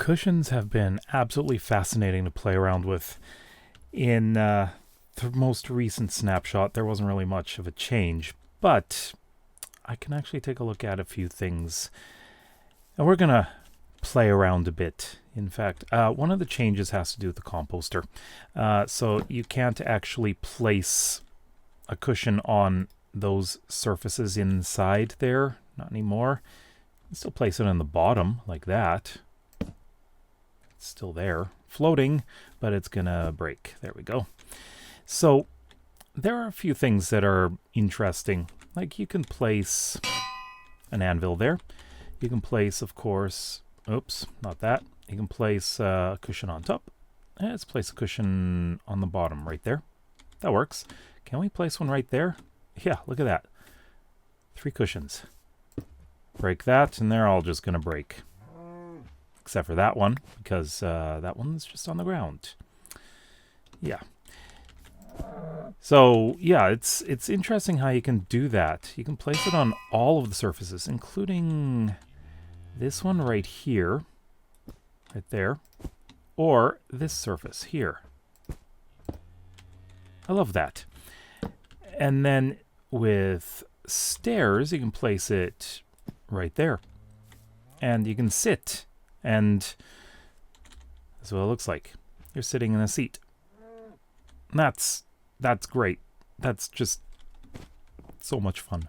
Cushions have been absolutely fascinating to play around with. In the most recent snapshot, there wasn't really much of a change, but I can actually take a look at a few things. And we're going to play around a bit. In fact, one of the changes has to do with the composter. So you can't actually place a cushion on those surfaces inside there. Not anymore. You can still place it on the bottom like that. It's still there, floating, but it's gonna break. There we go. So there are a few things that are interesting. Like you can place an anvil there. You can place, of course, oops, not that. You can place a cushion on top. And let's place a cushion on the bottom right there. That works. Can we place one right there? Yeah, look at that. 3 cushions. Break that, and they're all just gonna break. Except for that one, because that one's just on the ground. Yeah. So, yeah, it's interesting how you can do that. You can place it on all of the surfaces, including this one right here, right there, or this surface here. I love that. And then with stairs, you can place it right there. And you can sit. And that's what it looks like. You're sitting in a seat. That's great. That's just so much fun.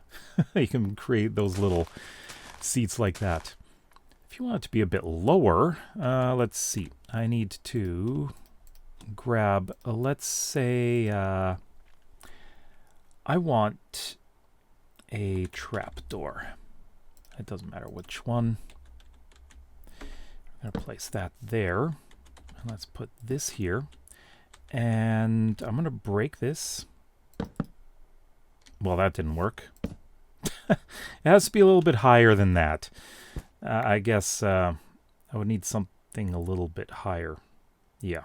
You can create those little seats like that. If you want it to be a bit lower, let's see. I need to grab, let's say, I want a trapdoor. It doesn't matter which one. I'm going to place that there. And let's put this here. And I'm going to break this. Well, that didn't work. It has to be a little bit higher than that. I guess I would need something a little bit higher. Yeah.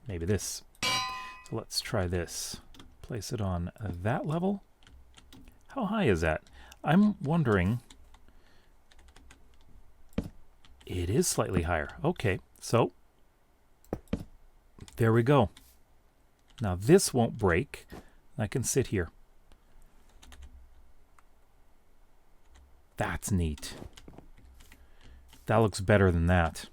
Maybe this. So let's try this. Place it on that level. How high is that? I'm wondering... It is slightly higher. Okay, so there we go. Now this won't break. I can sit here. That's neat. That looks better than that.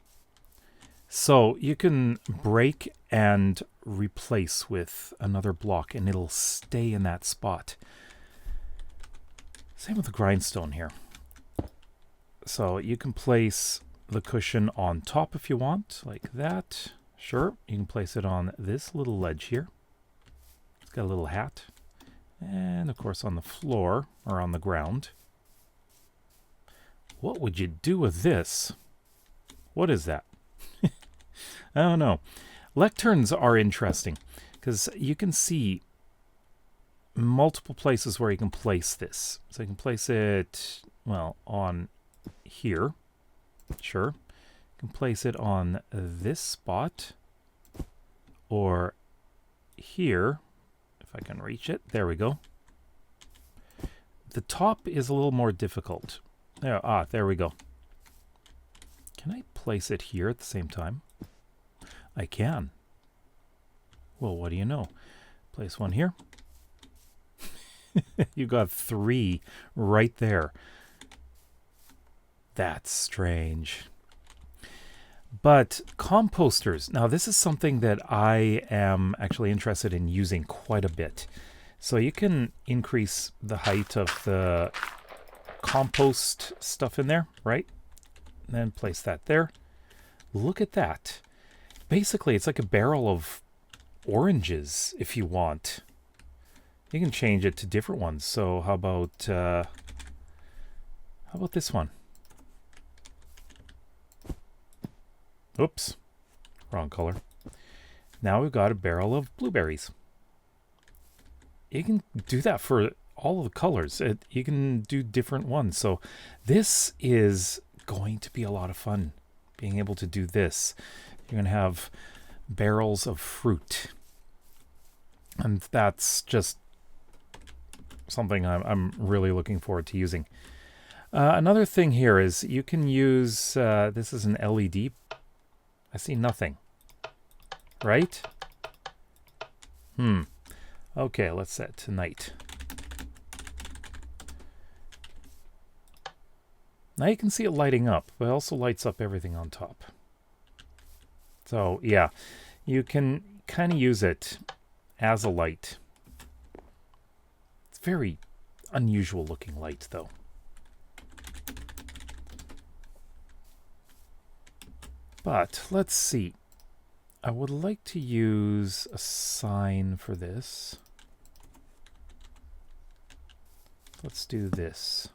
So you can break and replace with another block and it'll stay in that spot. Same with the grindstone here. So you can place the cushion on top if you want, like that. Sure, you can place it on this little ledge here. It's got a little hat. And of course on the floor, or on the ground. What would you do with this? What is that? I don't know. Lecterns are interesting, because you can see multiple places where you can place this. So you can place it, well, on here. Sure. You can place it on this spot or here, if I can reach it. There we go. The top is a little more difficult. There we go. Can I place it here at the same time? I can. Well, what do you know? Place one here. You got 3 right there. That's strange. But composters. Now, this is something that I am actually interested in using quite a bit. So you can increase the height of the compost stuff in there, right? And then place that there. Look at that. Basically, it's like a barrel of oranges if you want. You can change it to different ones. So how about this one? Oops, wrong color. Now we've got a barrel of blueberries. You can do that for all of the colors. You can do different ones. So this is going to be a lot of fun, being able to do this. You're going to have barrels of fruit. And that's just something I'm really looking forward to using. Another thing here is you can use, this is an LED. I see nothing. Right? Okay, let's set to night. Now you can see it lighting up, but it also lights up everything on top. So, yeah, you can kind of use it as a light. It's very unusual looking light, though. But let's see. I would like to use a sign for this. Let's do this.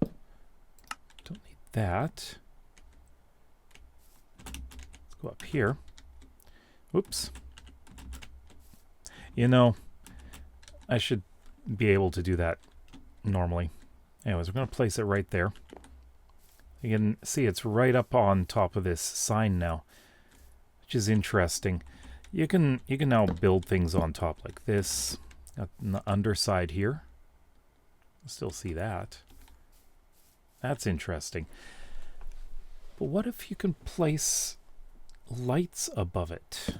Don't need that. Let's go up here. Oops. You know, I should be able to do that normally. Anyways, we're going to place it right there. You can see it's right up on top of this sign now, which is interesting. You can now build things on top like this. On the underside here, still see that. That's interesting. But what if you can place lights above it?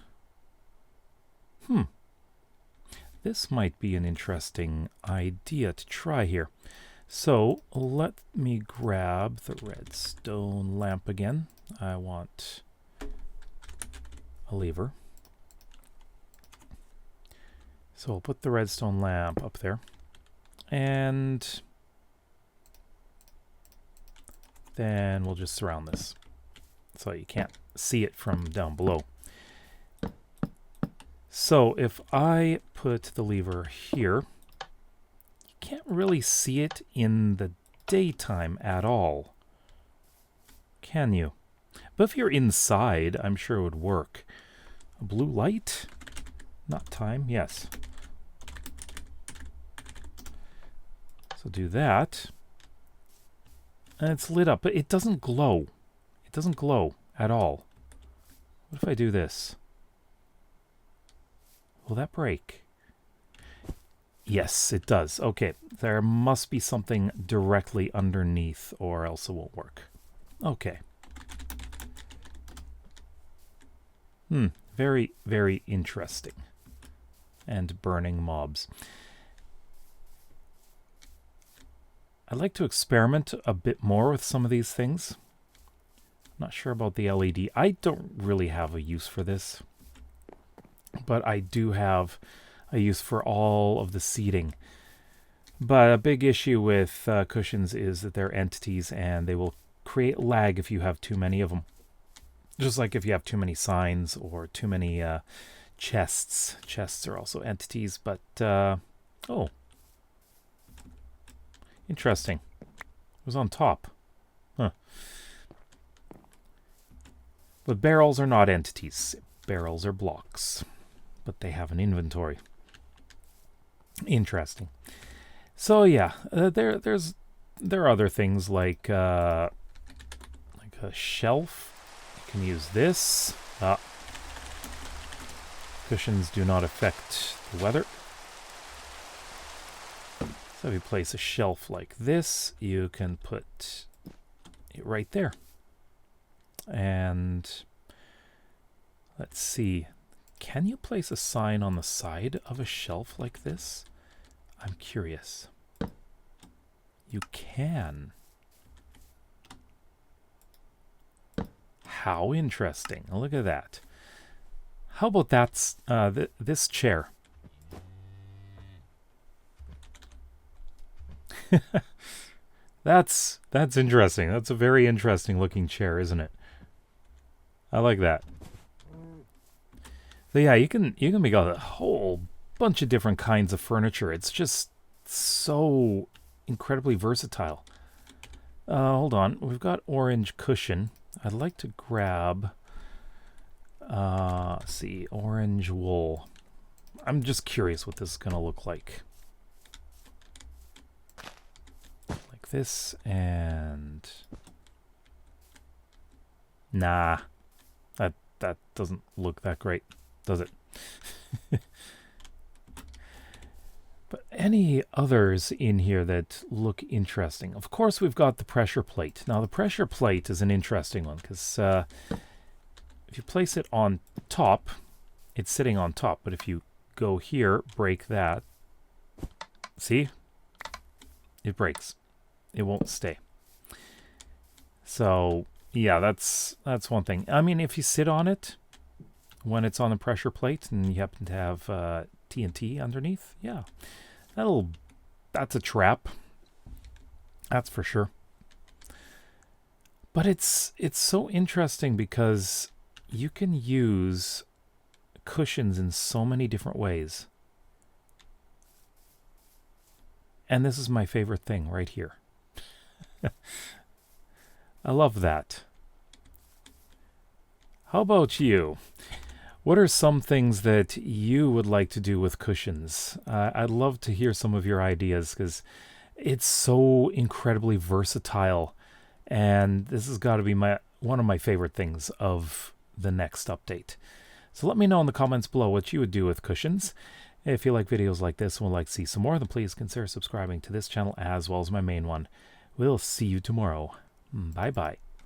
This might be an interesting idea to try here. So let me grab the redstone lamp again. I want a lever. So I'll put the redstone lamp up there. And then we'll just surround this so you can't see it from down below. So if I put the lever here, you can't really see it in the daytime at all, can you? But if you're inside, I'm sure it would work. A blue light? Not time, yes. So do that. And it's lit up, but it doesn't glow. It doesn't glow at all. What if I do this? Will that break? Yes, it does. Okay, there must be something directly underneath or else it won't work. Okay. Very, very interesting. And burning mobs. I'd like to experiment a bit more with some of these things. Not sure about the LED. I don't really have a use for this. But I do have a use for all of the seating. But a big issue with cushions is that they're entities and they will create lag if you have too many of them. Just like if you have too many signs or too many chests. Chests are also entities, but oh. Interesting. It was on top. Huh. But barrels are not entities. Barrels are blocks. But they have an inventory. Interesting. So yeah, there are other things like a shelf. You can use this. Cushions do not affect the weather. So if you place a shelf like this, you can put it right there. And let's see. Can you place a sign on the side of a shelf like this? I'm curious. You can. How interesting. Look at that. How about that's this chair? That's interesting. That's a very interesting looking chair, isn't it? I like that. So yeah, you can make a whole bunch of different kinds of furniture. It's just so incredibly versatile. Hold on, we've got orange cushion. I'd like to grab, let's see, orange wool. I'm just curious what this is gonna look like. Like this, and nah, that doesn't look that great, does it? But any others in here that look interesting? Of course, we've got the pressure plate. Now, the pressure plate is an interesting one because if you place it on top, it's sitting on top. But if you go here, break that, see? It breaks. It won't stay. So, yeah, that's one thing. I mean, if you sit on it when it's on the pressure plate and you happen to have TNT underneath, yeah, that's a trap. That's for sure. But it's so interesting because you can use cushions in so many different ways. And this is my favorite thing right here. I love that. How about you? What are some things that you would like to do with cushions? I'd love to hear some of your ideas because it's so incredibly versatile. And this has got to be one of my favorite things of the next update. So let me know in the comments below what you would do with cushions. If you like videos like this and would like to see some more, then please consider subscribing to this channel as well as my main one. We'll see you tomorrow. Bye-bye.